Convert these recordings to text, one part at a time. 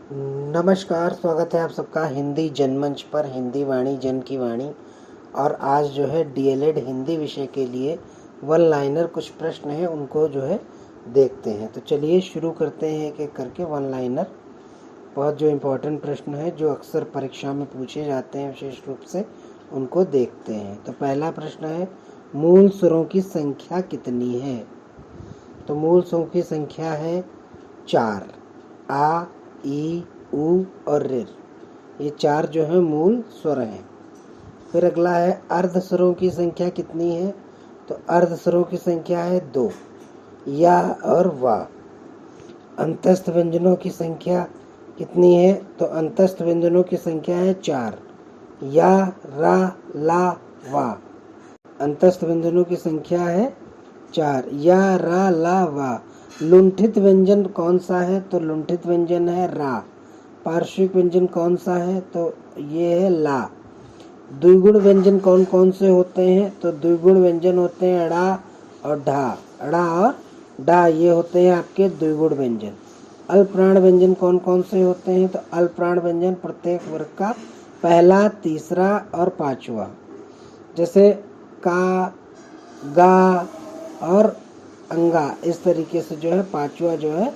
नमस्कार, स्वागत है आप सबका हिंदी जनमंच पर। हिंदी वाणी जन की वाणी। और आज जो है डीएलएड हिंदी विषय के लिए वन लाइनर कुछ प्रश्न हैं, उनको जो है देखते हैं। तो चलिए शुरू करते हैं एक एक करके। वन लाइनर बहुत जो इम्पोर्टेंट प्रश्न है जो अक्सर परीक्षा में पूछे जाते हैं विशेष रूप से, उनको देखते हैं। तो पहला प्रश्न है, मूल स्वरों की संख्या कितनी है? तो मूल स्वरों की संख्या है 4। आ, ई, उ और ऋ, ये 4 जो है मूल स्वर हैं। फिर अगला है, अर्ध स्वरों की संख्या कितनी है? तो अर्ध स्वरों की संख्या है 2, या और वा। अंतस्थ व्यंजनों की संख्या कितनी है? तो अंतस्थ व्यंजनों की संख्या है 4, या, रा, ला, वा। अंतस्थ व्यंजनों की संख्या है 4, या, रा, ला, वा। लुंठित व्यंजन कौन सा है? तो लुंठित व्यंजन है रा। पार्श्विक व्यंजन कौन सा है? तो ये है ला। द्विगुण व्यंजन कौन कौन से होते हैं? तो द्विगुण व्यंजन होते हैं अड़ा और ढा। अड़ा और डा ये होते हैं आपके द्विगुण व्यंजन। अल्पप्राण व्यंजन कौन कौन से होते हैं? तो अल्पप्राण व्यंजन प्रत्येक वर्ग का पहला, तीसरा और पांचवा। जैसे का, गा और अंगा, इस तरीके से जो है पांचवा जो है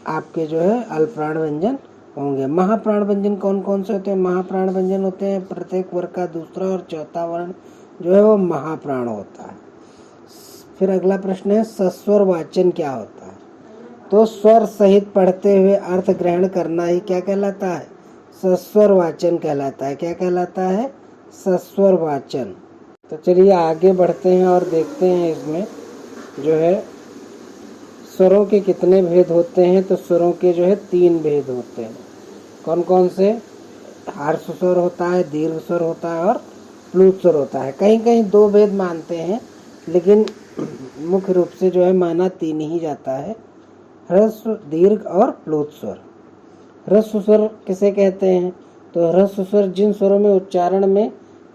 आपके जो है अल्पप्राण व्यंजन होंगे। महाप्राण व्यंजन कौन कौन से होते हैं? महाप्राण व्यंजन होते हैं प्रत्येक वर्ग का दूसरा और चौथा वर्ण जो है वो महाप्राण होता है। फिर अगला प्रश्न है, सस्वर वाचन क्या होता है? तो स्वर सहित पढ़ते हुए अर्थ ग्रहण करना ही क्या कहलाता है? सस्वर वाचन कहलाता है। क्या कहलाता है? सस्वर वाचन। तो चलिए आगे बढ़ते हैं और देखते हैं इसमें जो है स्वरों के कितने भेद होते हैं। तो स्वरों के जो है 3 भेद होते हैं। कौन कौन से? हार्श स्वर होता है, दीर्घ स्वर होता है और प्लुत स्वर होता है। कहीं कहीं 2 भेद मानते हैं, लेकिन मुख्य रूप से जो है माना 3 ही जाता है, ह्रस्व, दीर्घ और प्लुत स्वर। ह्रस्व स्वर किसे कहते हैं? तो ह्रस्व स्वर जिन स्वरों में उच्चारण में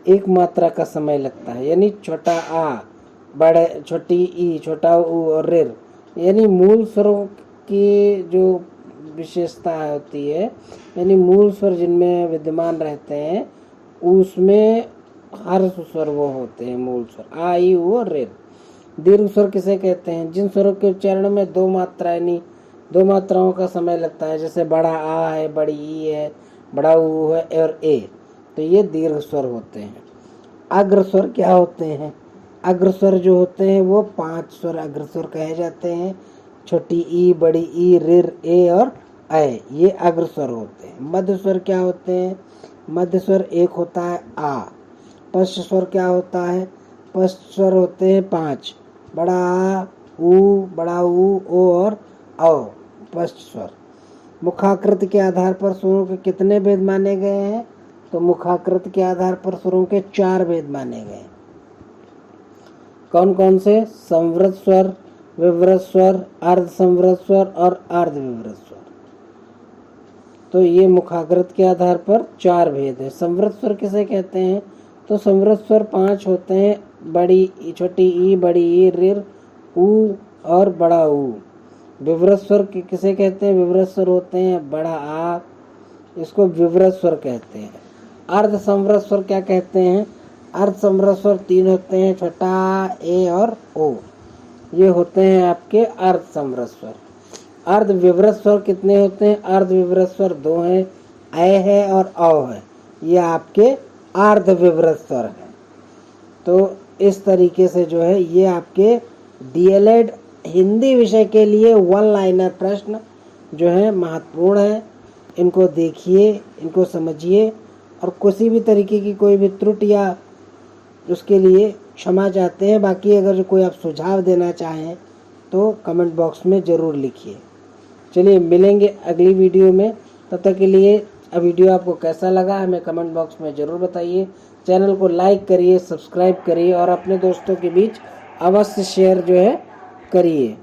एक मात्रा का समय लगता है, यानी छोटा आ, बड़े छोटी ई, छोटा उ और ऋ, यानी मूल स्वरों की जो विशेषता होती है, यानी मूल स्वर जिनमें विद्यमान रहते हैं उसमें हर्ष स्वर वो होते हैं मूल स्वर, आ, ई, उ और ऋ। दीर्घ स्वर किसे कहते हैं? जिन स्वरों के उच्चारण में 2 मात्रा यानी 2 मात्राओं का समय लगता है, जैसे बड़ा आ है, बड़ी ई है, बड़ा उ है और ए, तो ये दीर्घ स्वर होते हैं। अग्र स्वर क्या होते हैं? अग्र स्वर जो होते हैं वो 5 स्वर अग्र स्वर कहे जाते हैं। छोटी ई, बड़ी ई, ऋ, ए और ऐ, ये अग्र स्वर होते हैं। मध्य स्वर क्या होते हैं? मध्य स्वर एक होता है आ। पश्च स्वर क्या होता है? पश्च स्वर होते हैं 5, बड़ा आ, उ, बड़ा उ, ओ और औ, पश्च स्वर। मुखाकृत के आधार पर स्वरों के कितने भेद माने गए हैं? तो मुखाकृत के आधार पर स्वरों के 4 भेद माने गए। कौन कौन से? संवृत स्वर, विवृत स्वर, अर्ध संवृत स्वर और अर्ध विवृत स्वर। तो ये मुखाकृत के आधार पर 4 भेद है। संवृत स्वर किसे कहते हैं? तो संवृत स्वर 5 होते हैं, बड़ी छोटी ई, बड़ी ई, ऋ, उ और बड़ा उ। विवृत स्वर किसे कहते हैं? विवृत स्वर होते हैं बड़ा आ, इसको विवृत स्वर कहते हैं। अर्ध संवृत स्वर क्या कहते हैं? अर्ध संवृत स्वर 3 होते हैं, छोटा ए और ओ, ये होते हैं आपके अर्ध संवृत स्वर। अर्ध विवृत स्वर कितने होते हैं? अर्ध विवृत स्वर 2 हैं, ऐ है और औ है, ये आपके अर्ध विवृत स्वर है। तो इस तरीके से जो है ये आपके डीएलएड हिंदी विषय के लिए वन लाइनर प्रश्न जो है महत्वपूर्ण है। इनको देखिए, इनको समझिए और किसी भी तरीके की कोई भी त्रुटि या उसके लिए क्षमा चाहते हैं। बाकी अगर कोई आप सुझाव देना चाहें तो कमेंट बॉक्स में ज़रूर लिखिए। चलिए मिलेंगे अगली वीडियो में, तब तक के लिए वीडियो आपको कैसा लगा हमें कमेंट बॉक्स में ज़रूर बताइए। चैनल को लाइक करिए, सब्सक्राइब करिए और अपने दोस्तों के बीच अवश्य शेयर जो है करिए।